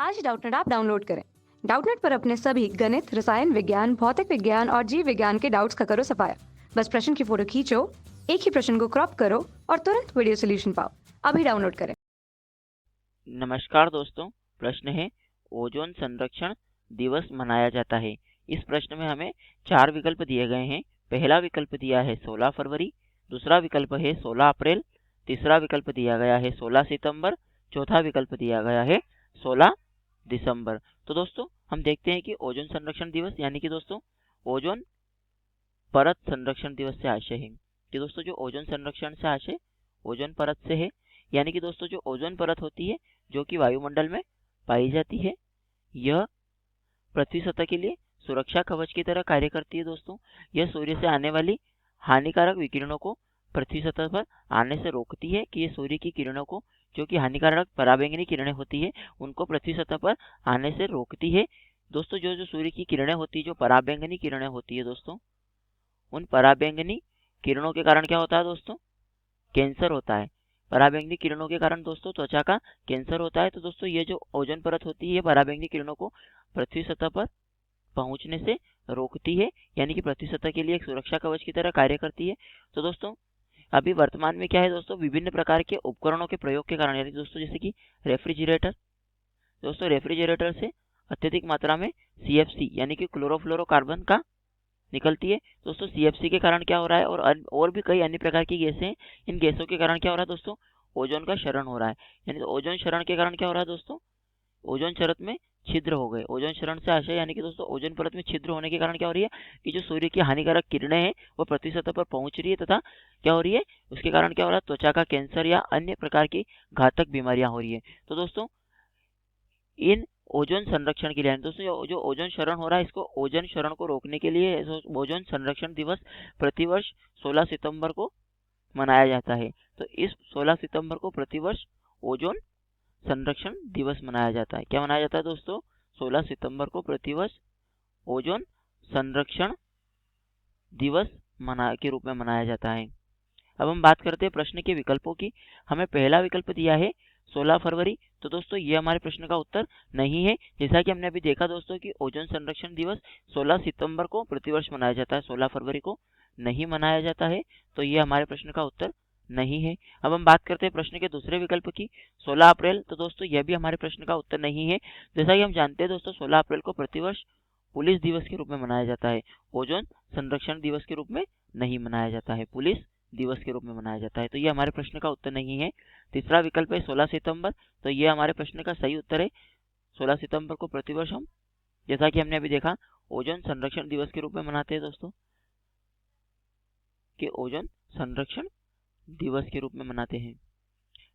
आज ही Doubtnut app download करें। Doubtnut पर अपने सभी गणित, रसायन विज्ञान, भौतिक विज्ञान और जीव विज्ञान के डाउट्स का करो सफाया। बस प्रश्न की फोटो खींचो, एक ही प्रश्न को क्रॉप करो और तुरंत वीडियो सोल्यूशन पाओ। अभी डाउनलोड करें। नमस्कार दोस्तों। प्रश्न है, ओजोन संरक्षण दिवस मनाया जाता है। इस प्रश्न में हमें 4 विकल्प दिए गए हैं। पहला विकल्प दिया है 16 फरवरी, दूसरा विकल्प है 16 अप्रैल, तीसरा विकल्प दिया गया है 16 सितंबर, चौथा विकल्प दिया गया है 16 दिसंबर। तो दोस्तों हम देखते हैं कि ओजोन संरक्षण दिवस यानी कि दोस्तों ओजोन परत संरक्षण दिवस से आशय है कि दोस्तों जो ओजोन संरक्षण से आशय ओजोन परत से है, यानी कि दोस्तों जो ओजोन परत होती है जो कि वायुमंडल में पाई जाती है, यह पृथ्वी सतह के लिए सुरक्षा कवच की तरह कार्य करती है। दोस्तों यह सूर्य से आने वाली हानिकारक विकिरणों को पृथ्वी सतह पर आने से रोकती है कि ये सूर्य की किरणों को, जो कि हानिकारक पराबैंगनी किरणें होती है, उनको पृथ्वी सतह पर आने से रोकती है। दोस्तों जो जो सूर्य की किरणें होती है, जो पराबैंगनी किरणें होती है दोस्तों, उन पराबैंगनी किरणों के कारण क्या होता है दोस्तों? कैंसर होता है। पराबैंगनी किरणों के कारण दोस्तों त्वचा का कैंसर होता है। तो दोस्तों ये जो ओजोन परत होती है, ये पराबैंगनी किरणों को पृथ्वी सतह पर पहुंचने से रोकती है, यानी कि पृथ्वी सतह के लिए एक सुरक्षा कवच की तरह कार्य करती है। तो दोस्तों अभी वर्तमान में क्या है दोस्तों, विभिन्न प्रकार के उपकरणों के प्रयोग के कारण, यानी दोस्तों जैसे कि रेफ्रिजरेटर, दोस्तों रेफ्रिजरेटर से अत्यधिक मात्रा में CFC यानी कि क्लोरोफ्लोरोकार्बन का निकलती है। दोस्तों CFC के कारण क्या हो रहा है, और भी कई अन्य प्रकार की गैसें हैं। इन गैसों के कारण क्या हो रहा है दोस्तों? ओजोन का क्षरण हो रहा है। यानी तो ओजोन क्षरण के कारण क्या हो रहा है दोस्तों? ओजोन परत में छिद्र हो गए। ओजोन क्षरण से आशय यानी कि दोस्तों ओजोन परत में छिद्र होने के कारण क्या हो रही है कि जो सूर्य की हानिकारक किरणें हैं वो पृथ्वी सतह पर पहुंच रही है, तथा क्या हो रही है, उसके कारण क्या हो रहा है, त्वचा का कैंसर या अन्य प्रकार की घातक बीमारियां हो रही है। तो दोस्तों इन ओजोन संरक्षण के लिए, दोस्तों जो ओजोन क्षरण हो रहा है, इसको ओजोन क्षरण को रोकने के लिए ओजोन संरक्षण दिवस प्रतिवर्ष 16 सितंबर को मनाया जाता है। तो इस 16 सितंबर को प्रतिवर्ष ओजोन संरक्षण दिवस मनाया जाता है। क्या मनाया जाता है दोस्तों? 16 सितंबर को प्रतिवर्ष ओजोन संरक्षण दिवस के रूप में मनाया जाता है। अब हम बात करते हैं प्रश्न के विकल्पों की। हमें पहला विकल्प दिया है 16 फरवरी। तो दोस्तों ये हमारे प्रश्न का उत्तर नहीं है। जैसा कि हमने अभी देखा दोस्तों कि ओजोन संरक्षण दिवस 16 सितंबर को प्रतिवर्ष मनाया जाता है, 16 फरवरी को नहीं मनाया जाता है। तो ये हमारे प्रश्न का उत्तर नहीं है। अब हम बात करते हैं प्रश्न के दूसरे विकल्प की, 16 अप्रैल। तो दोस्तों यह भी हमारे प्रश्न का उत्तर नहीं है। जैसा कि हम जानते हैं दोस्तों 16 अप्रैल को प्रतिवर्ष पुलिस दिवस के रूप में मनाया जाता है, ओजोन संरक्षण दिवस के रूप में नहीं मनाया जाता है, पुलिस दिवस के रूप में मनाया जाता है। तो ये हमारे प्रश्न का उत्तर नहीं है। तीसरा विकल्प है 16 सितंबर। तो ये हमारे प्रश्न का सही उत्तर है। 16 सितंबर को प्रतिवर्ष हम, जैसा कि हमने अभी देखा, ओजोन संरक्षण दिवस के रूप में मनाते हैं दोस्तों, कि ओजोन संरक्षण दिवस के रूप में मनाते हैं।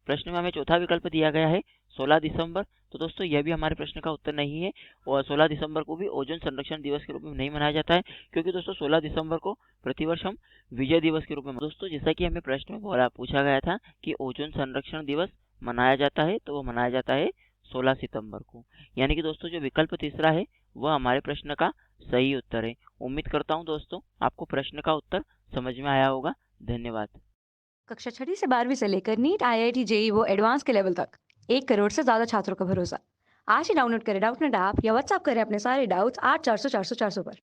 प्रश्न में हमें चौथा विकल्प दिया गया है 16 दिसंबर। तो दोस्तों यह भी हमारे प्रश्न का उत्तर नहीं है, और 16 दिसंबर को भी ओजोन संरक्षण दिवस के रूप में नहीं मनाया जाता है, क्योंकि दोस्तों 16 दिसंबर को प्रतिवर्ष हम विजय दिवस के रूप में, दोस्तों जैसा कि हमें प्रश्न में पूछा गया था कि ओजोन संरक्षण दिवस मनाया जाता है, तो वो मनाया जाता है 16 सितंबर को। यानी कि दोस्तों जो विकल्प तीसरा है वह हमारे प्रश्न का सही उत्तर है। उम्मीद करता हूँ दोस्तों आपको प्रश्न का उत्तर समझ में आया होगा। धन्यवाद। कक्षा 6 से 12वीं से लेकर नीट, IIT, JEE वो एडवांस के लेवल तक 1 करोड़ से ज्यादा छात्रों का भरोसा। आज ही डाउनलोड करें डाउटनेट ऐप या व्हाट्सएप करें अपने सारे डाउट्स 8400 400 400 पर।